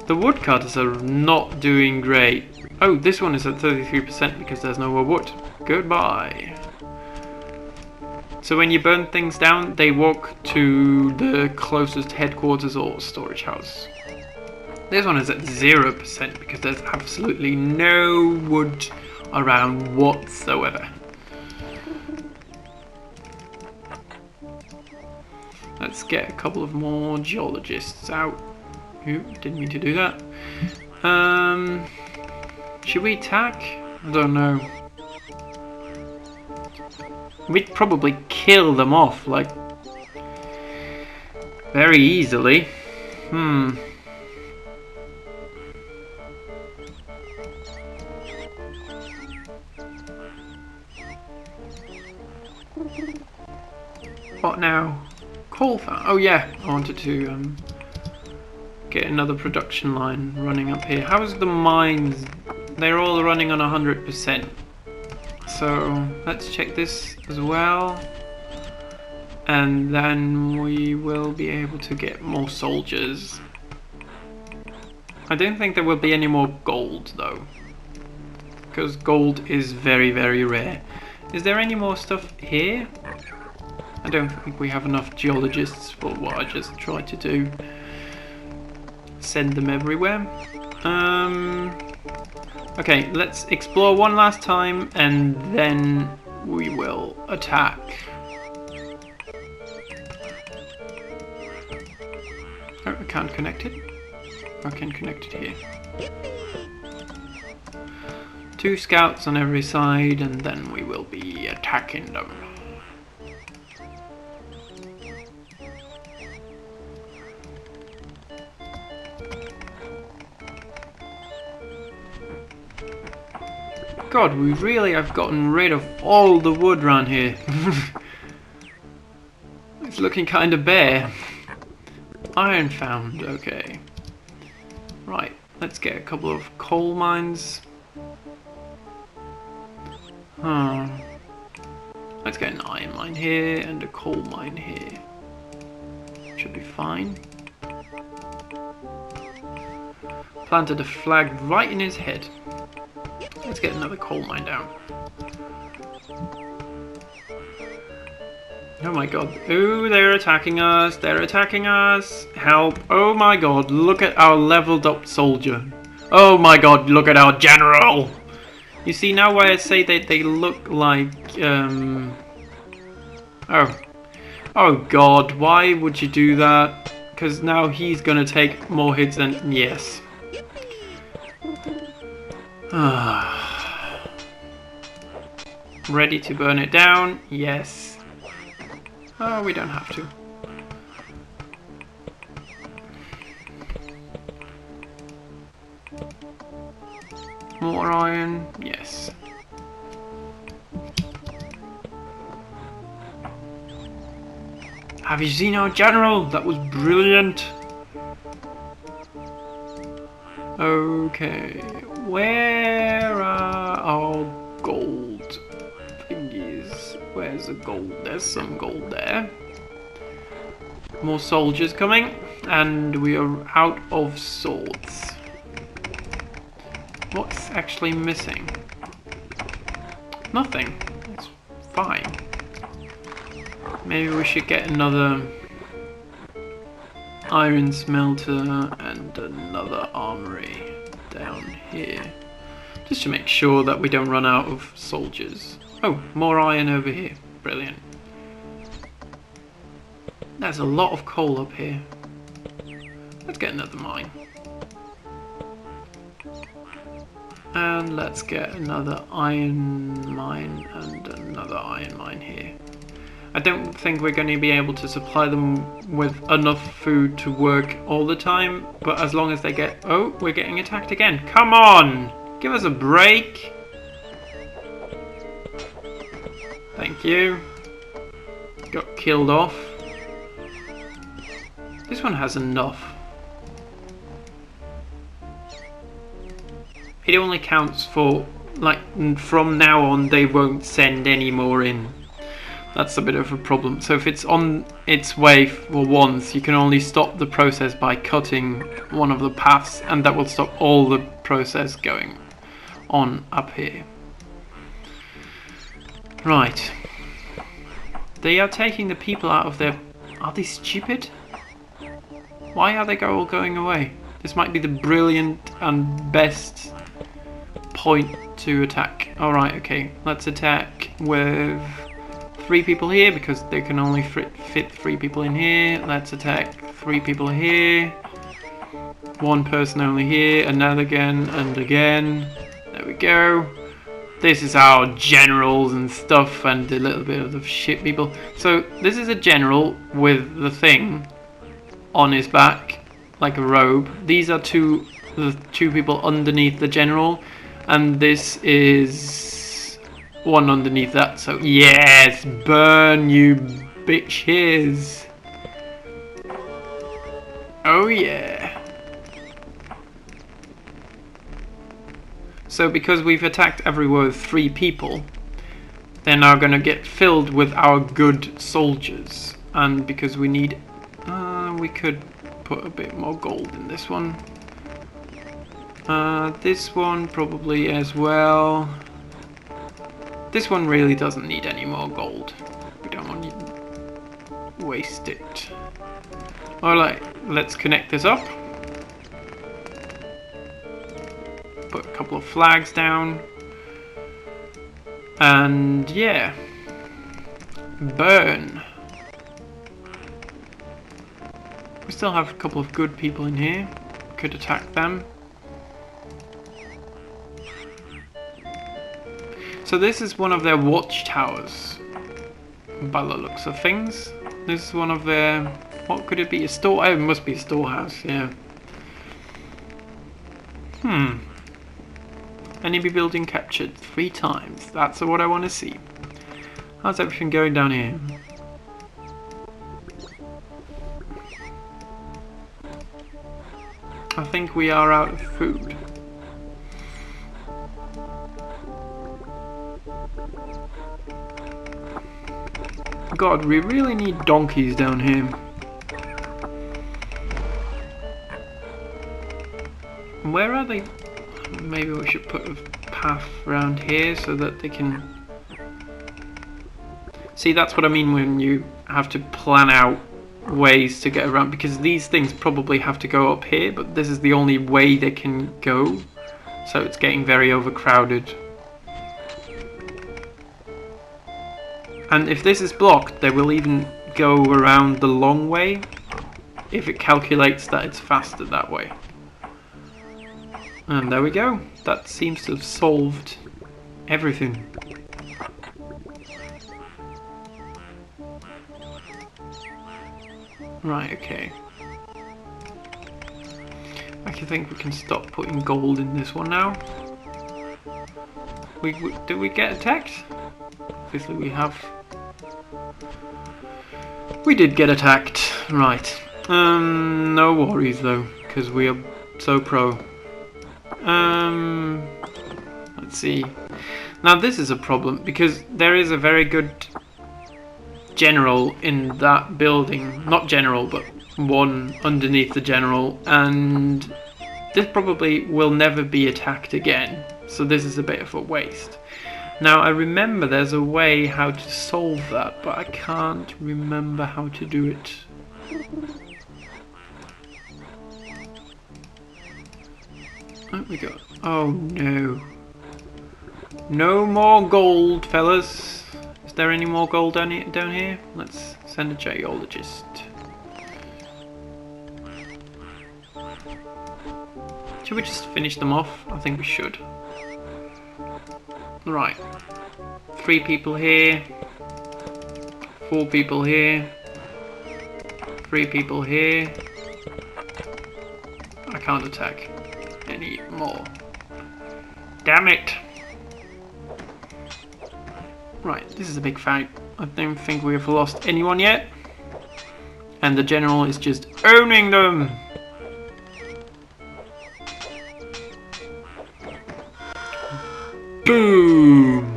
A: The woodcutters are not doing great. Oh, this one is at 33% because there's no more wood. Goodbye. So when you burn things down, they walk to the closest headquarters or storage house. This one is at 0% because there's absolutely no wood around whatsoever. Let's get a couple of more geologists out. Oop, didn't mean to do that. Should we attack? I don't know. We'd probably kill them off, like, very easily. What now? Coal farm. Oh yeah, I wanted to get another production line running up here. How's the mines? They're all running on 100%. So let's check this as well, and then we will be able to get more soldiers. I don't think there will be any more gold though, because gold is very, very rare. Is there any more stuff here? I don't think we have enough geologists for what I just tried to do. Send them everywhere. Okay, let's explore one last time and then we will attack. Oh, I can't connect it. I can connect it here. 2 scouts on every side and then we will be attacking them. God, we really have gotten rid of all the wood around here. It's looking kind of bare. Iron found, okay. Right, let's get a couple of coal mines. Let's get an iron mine here and a coal mine here. Should be fine. Planted a flag right in his head. Let's get another coal mine down. Oh my god. Ooh, they're attacking us. They're attacking us. Help. Oh my god. Look at our leveled up soldier. Oh my god. Look at our general. You see now why I say that they look like Oh god, why would you do that? Because now he's gonna take more hits than... Yes. Ready to burn it down? Yes. Oh, we don't have to. More iron? Yes. Have you seen our general? That was brilliant. Okay, where are our gold thingies? Where's the gold? There's some gold there. More soldiers coming, and we are out of swords. What's actually missing? Nothing. It's fine. Maybe we should get another iron smelter and another armory down here. Just to make sure that we don't run out of soldiers. Oh, more iron over here. Brilliant. There's a lot of coal up here. Let's get another mine. And let's get another iron mine and another iron mine here. I don't think we're going to be able to supply them with enough food to work all the time, but as long as they get... Oh, we're getting attacked again. Come on! Give us a break! Thank you. Got killed off. This one has enough. It only counts for, like, from now on they won't send any more in. That's a bit of a problem. So if it's on its way for once, you can only stop the process by cutting one of the paths, and that will stop all the process going on up here. Right. They are taking the people out of their... Are they stupid? Why are they all going away? This might be the brilliant and best point to attack. Alright, okay. Let's attack with 3 people here because they can only fit 3 people in here. Let's attack 3 people here. 1 person only here. Another again and again. There we go. This is our generals and stuff and a little bit of the shit people. So this is a general with the thing on his back, like a robe. These are the two people underneath the general, and this is one underneath that. So yes, burn you bitches. Oh yeah. So because we've attacked everywhere with 3 people, they're now gonna get filled with our good soldiers, and because we need we could put a bit more gold in this one. This one probably as well. This one really doesn't need any more gold. We don't want to waste it. Alright, let's connect this up. Put a couple of flags down. And yeah. Burn. We still have a couple of good people in here. Could attack them. So this is one of their watchtowers, by the looks of things. This is one of their... What could it be? A store? Oh, it must be a storehouse, yeah. Enemy building captured 3 times. That's what I want to see. How's everything going down here? I think we are out of food. God, we really need donkeys down here. Where are they? Maybe we should put a path around here so that they can... See, that's what I mean when you have to plan out ways to get around, because these things probably have to go up here, but this is the only way they can go, so it's getting very overcrowded. And if this is blocked, they will even go around the long way if it calculates that it's faster that way. And there we go. That seems to have solved everything. Right, okay. I think we can stop putting gold in this one now. Did we get attacked? Obviously we have. We did get attacked. Right. No worries though, because we are so pro. Let's see. Now this is a problem because there is a very good general in that building. Not general, but one underneath the general, and this probably will never be attacked again. So this is a bit of a waste. Now I remember there's a way how to solve that, but I can't remember how to do it. There we go. Oh no. No more gold, fellas. Is there any more gold down here? Let's send a geologist. Should we just finish them off? I think we should. Right. 3 people here. 4 people here. 3 people here. I can't attack any more. Damn it! Right, this is a big fight. I don't think we have lost anyone yet. And the general is just owning them! Boom!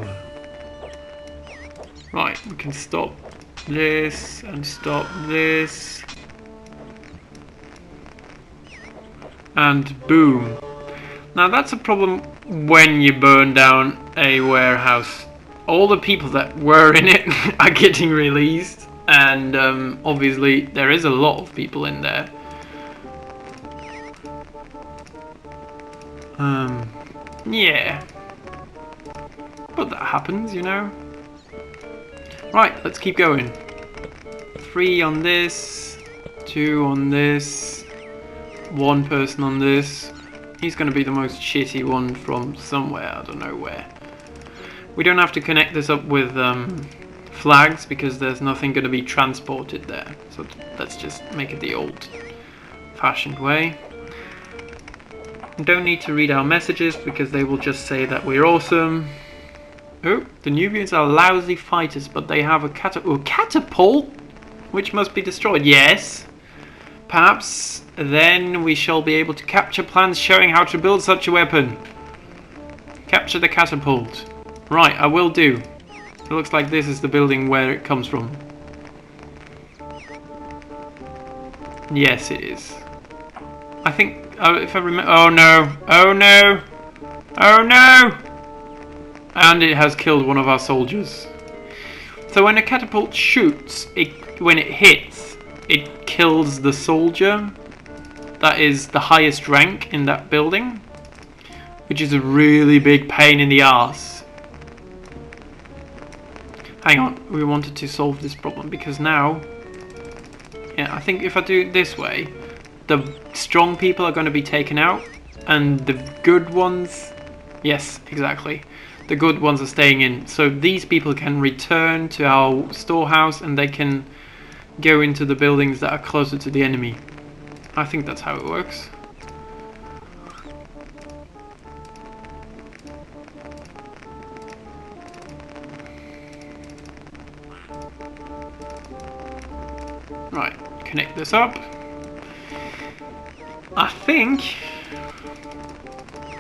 A: Right, we can stop this and stop this. And boom. Now that's a problem when you burn down a warehouse. All the people that were in it are getting released, and obviously there is a lot of people in there. Yeah. But that happens, you know. Right, let's keep going. 3 on this, 2 on this, 1 person on this. He's going to be the most shitty one from somewhere, I don't know where. We don't have to connect this up with flags because there's nothing going to be transported there. So let's just make it the old-fashioned way. We don't need to read our messages because they will just say that we're awesome. Oh, the Nubians are lousy fighters, but they have a catapult, which must be destroyed. Yes. Perhaps then we shall be able to capture plans showing how to build such a weapon. Capture the catapult. Right, I will do. It looks like this is the building where it comes from. Yes, it is. I think, if I remember. Oh no! Oh no! Oh no! And it has killed one of our soldiers. So when a catapult shoots, when it hits, it kills the soldier that is the highest rank in that building, which is a really big pain in the arse. Hang on, we wanted to solve this problem because now, yeah, I think if I do it this way, the strong people are going to be taken out and the good ones, yes, exactly. The good ones are staying in. So these people can return to our storehouse and they can go into the buildings that are closer to the enemy. I think that's how it works. Right, connect this up. I think...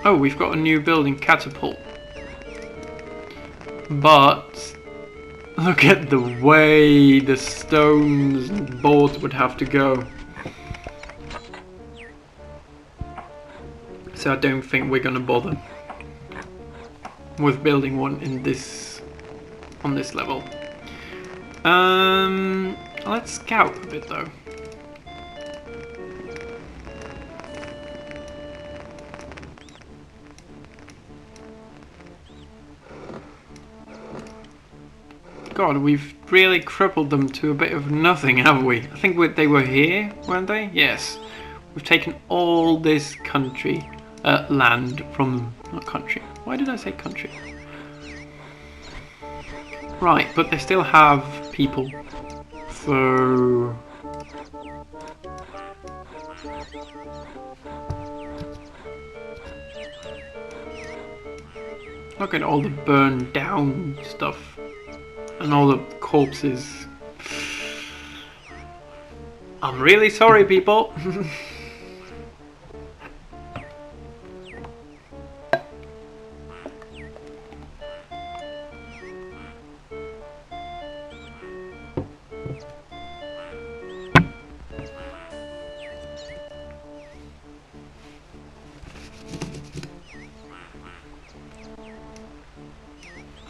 A: Oh, we've got a new building, catapult. But look at the way the stones and boards would have to go. So I don't think we're gonna bother with building one in this on this level. Let's scout a bit though. God, we've really crippled them to a bit of nothing, haven't we? I think they were here, weren't they? Yes. We've taken all this country, land from... not country. Why did I say country? Right, but they still have people. So... look at all the burned down stuff. And all the corpses. I'm really sorry, people.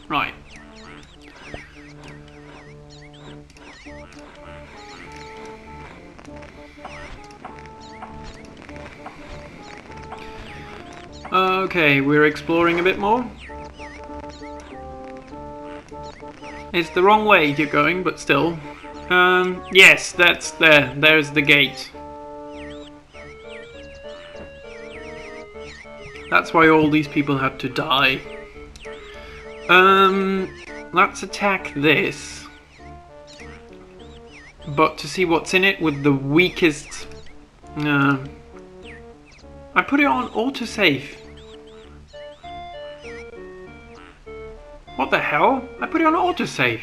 A: Right. Okay, we're exploring a bit more. It's the wrong way you're going, but still. Yes, that's there. There's the gate. That's why all these people had to die. Let's attack this. But to see what's in it with the weakest... I put it on autosave. What the hell? I put it on autosave.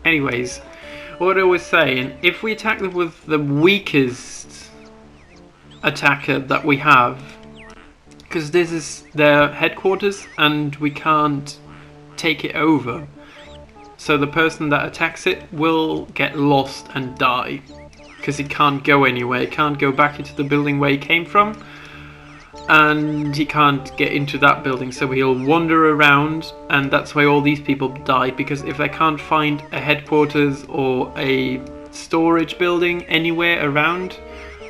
A: Anyways, what I was saying, if we attack them with the weakest attacker that we have, because this is their headquarters and we can't take it over, so the person that attacks it will get lost and die, because he can't go anywhere, he can't go back into the building where he came from, and he can't get into that building, so he'll wander around, and that's why all these people died, because if they can't find a headquarters or a storage building anywhere around,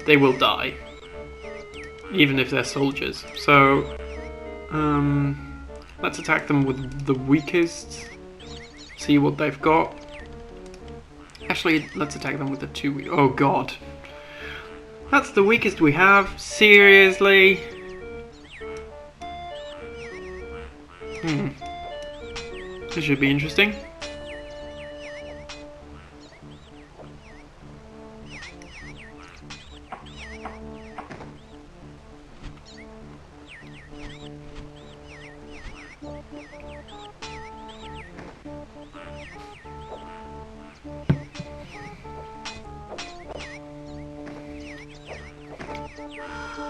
A: they will die, even if they're soldiers. So let's attack them with the weakest, see what they've got. Actually, let's attack them with the two. Oh god, that's the weakest we have. Seriously? This should be interesting.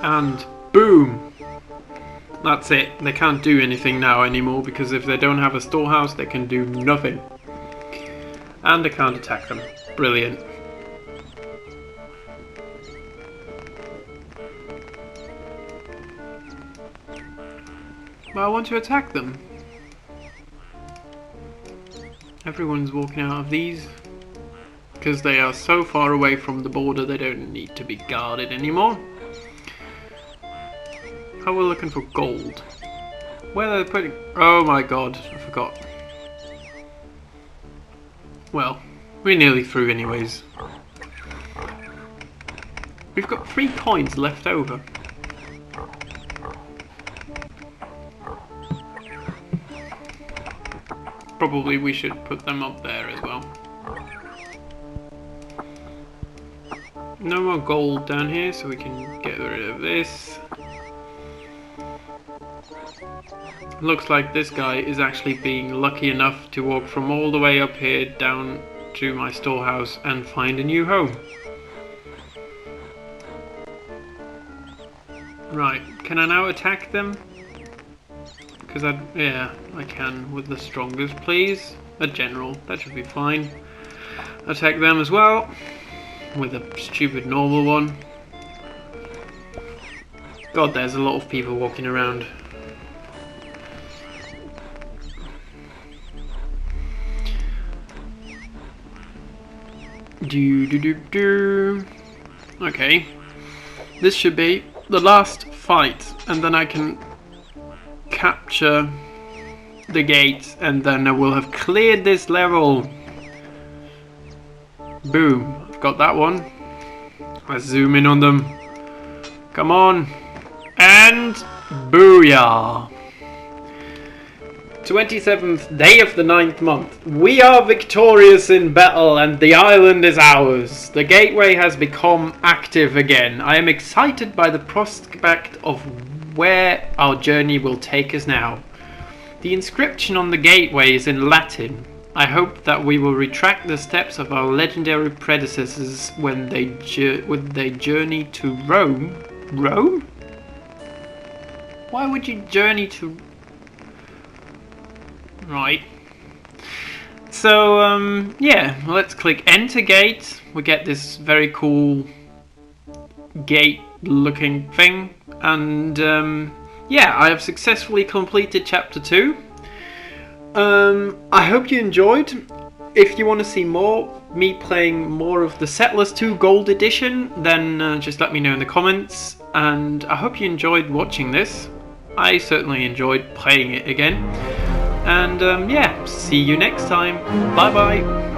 A: And boom! That's it. They can't do anything now anymore, because if they don't have a storehouse, they can do nothing. And I can't attack them. Brilliant. But I want to attack them. Everyone's walking out of these, because they are so far away from the border they don't need to be guarded anymore. How we're looking for gold. Where are they putting... oh my god, I forgot. Well, we're nearly through anyways. We've got 3 coins left over. Probably we should put them up there as well. No more gold down here, so we can get rid of this. Looks like this guy is actually being lucky enough to walk from all the way up here down to my storehouse and find a new home. Right, can I now attack them? Because yeah, I can with the strongest, please. A general, that should be fine. Attack them as well with a stupid normal one. God, there's a lot of people walking around. Okay, this should be the last fight, and then I can capture the gate, and then I will have cleared this level. Boom, I've got that one. Let's zoom in on them. Come on. And booyah. 27th day of the 9th month. We are victorious in battle and the island is ours. The gateway has become active again. I am excited by the prospect of where our journey will take us now. The inscription on the gateway is in Latin. I hope that we will retract the steps of our legendary predecessors when they journey to Rome. Rome? Why would you journey to... Right. So, yeah, let's click enter gate. We get this very cool gate looking thing. And, yeah, I have successfully completed chapter 2. I hope you enjoyed. If you want to see me playing more of the Settlers 2 Gold Edition, then just let me know in the comments. And I hope you enjoyed watching this. I certainly enjoyed playing it again. And yeah, see you next time. Bye bye.